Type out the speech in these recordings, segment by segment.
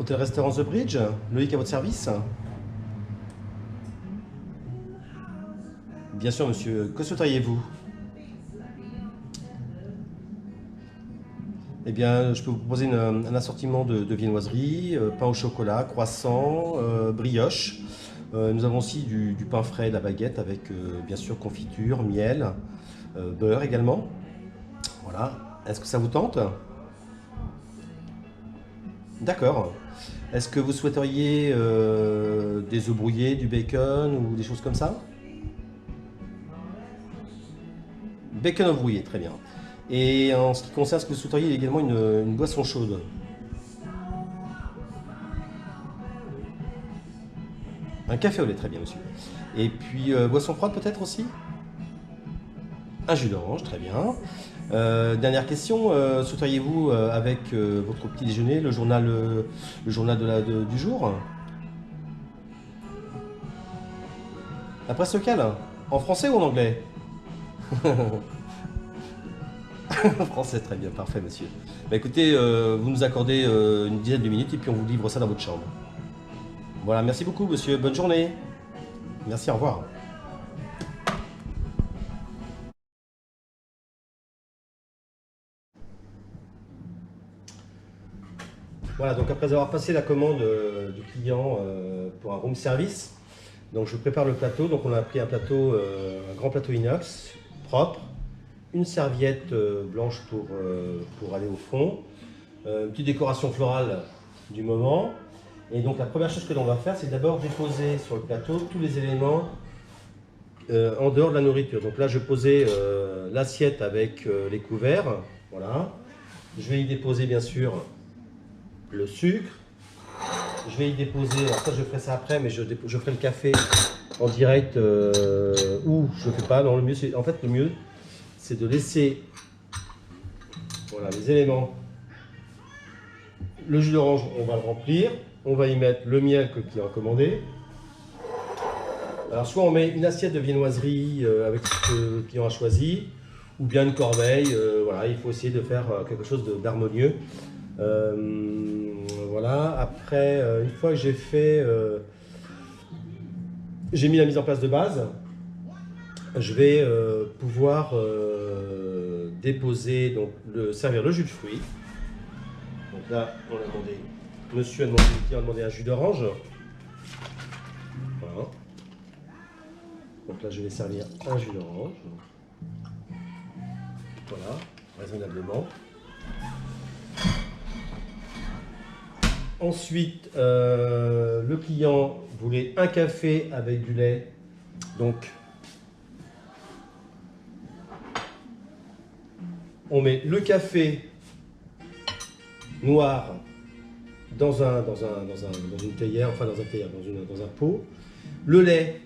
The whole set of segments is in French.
Hôtel-restaurant The Bridge, Loïc à votre service. Bien sûr, monsieur. Que souhaiteriez-vous? Eh bien, je peux vous proposer un assortiment de viennoiseries, pain au chocolat, croissant, brioche. Nous avons aussi du pain frais, de la baguette avec, bien sûr, confiture, miel, beurre également. Voilà. Est-ce que ça vous tente? D'accord. Est-ce que vous souhaiteriez des œufs brouillés, du bacon ou des choses comme ça? Bacon œuf brouillé, très bien. Et en ce qui concerne ce que vous souhaiteriez, il y a également une boisson chaude. Un café au lait, très bien, monsieur. Et puis, boisson froide peut-être aussi? Un jus d'orange, très bien. Dernière question, souhaiteriez-vous avec votre petit déjeuner le journal du jour? La presse locale? En français ou en anglais? Français, très bien, parfait, monsieur. Bah, écoutez, vous nous accordez une dizaine de minutes et puis on vous livre ça dans votre chambre. Voilà, merci beaucoup, monsieur. Bonne journée. Merci, au revoir. Voilà, donc après avoir passé la commande du client pour un room service, donc je prépare le plateau. Donc on a pris un plateau, un grand plateau inox, propre, une serviette blanche pour aller au fond, une petite décoration florale du moment. Et donc la première chose que l'on va faire, c'est d'abord déposer sur le plateau tous les éléments en dehors de la nourriture. Donc là, je posais l'assiette avec les couverts, voilà. Je vais y déposer bien sûr le sucre. Je vais y déposer, alors ça je ferai ça après, mais je ferai le café en direct ou je ne fais pas. Non, le mieux, en fait, le mieux, c'est de laisser voilà, les éléments. Le jus d'orange, on va le remplir. On va y mettre le miel que le client a commandé. Alors, soit on met une assiette de viennoiserie avec ce que le client a choisi, ou bien une corbeille. Voilà, il faut essayer de faire quelque chose d'harmonieux. Voilà, après, une fois que j'ai fait, j'ai mis la mise en place de base, je vais pouvoir déposer, donc servir le jus de fruits. Donc là, on a demandé, monsieur a demandé, le client a demandé un jus d'orange. Voilà. Donc là, je vais servir un jus d'orange. Voilà, raisonnablement. Ensuite, le client voulait un café avec du lait. Donc, on met le café noir dans une théière, enfin dans un théière, dans un pot. Le lait,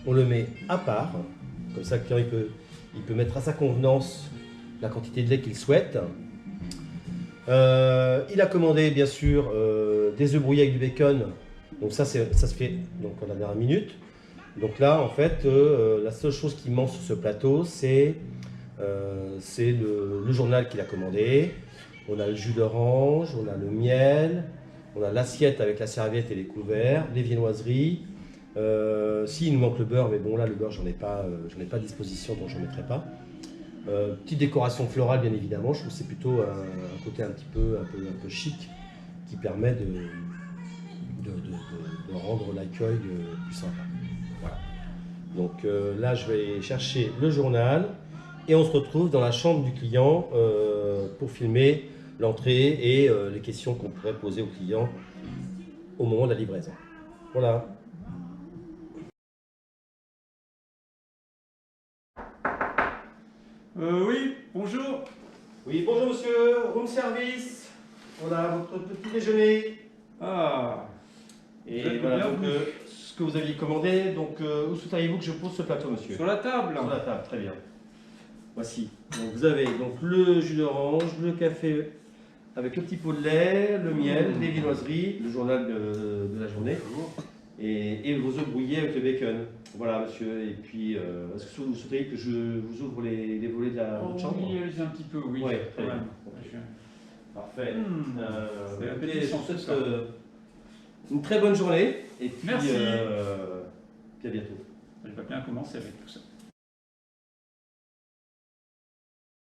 on le met à part. Comme ça, le client il peut mettre à sa convenance la quantité de lait qu'il souhaite. Il a commandé bien sûr des œufs brouillés avec du bacon. Donc ça se fait donc en la dernière minute. Donc là en fait la seule chose qui manque sur ce plateau c'est le journal qu'il a commandé. On a le jus d'orange, on a le miel, on a l'assiette avec la serviette et les couverts, les viennoiseries. Si il nous manque le beurre, mais bon là le beurre j'en ai pas à disposition donc je n'en mettrai pas. Petite décoration florale bien évidemment, je trouve que c'est plutôt un côté un peu chic qui permet de rendre l'accueil plus sympa. Voilà. Donc là je vais chercher le journal et on se retrouve dans la chambre du client pour filmer l'entrée et les questions qu'on pourrait poser au client au moment de la livraison. Voilà. Oui, bonjour. Oui, bonjour monsieur, room service. Voilà votre petit déjeuner. Ah, Et voilà donc, ce que vous aviez commandé. Donc, où souhaiteriez-vous que je pose ce plateau, monsieur? sur la table. Sur la table, très bien. Voici. Donc, vous avez donc le jus d'orange, le café avec le petit pot de lait, le miel, les viennoiseries, le journal de la journée et vos œufs brouillés avec le bacon. Voilà, monsieur. Et puis, est-ce que vous souhaiteriez que je vous ouvre les volets de votre chambre? Oui, allez-y un petit peu, oui. Ouais, très quand bien. même. Ok. Parfait. C'est Écoutez, appétissant, je vous souhaite ça. une très bonne journée et puis, Merci. puis à bientôt. Il va bien commencer avec tout ça.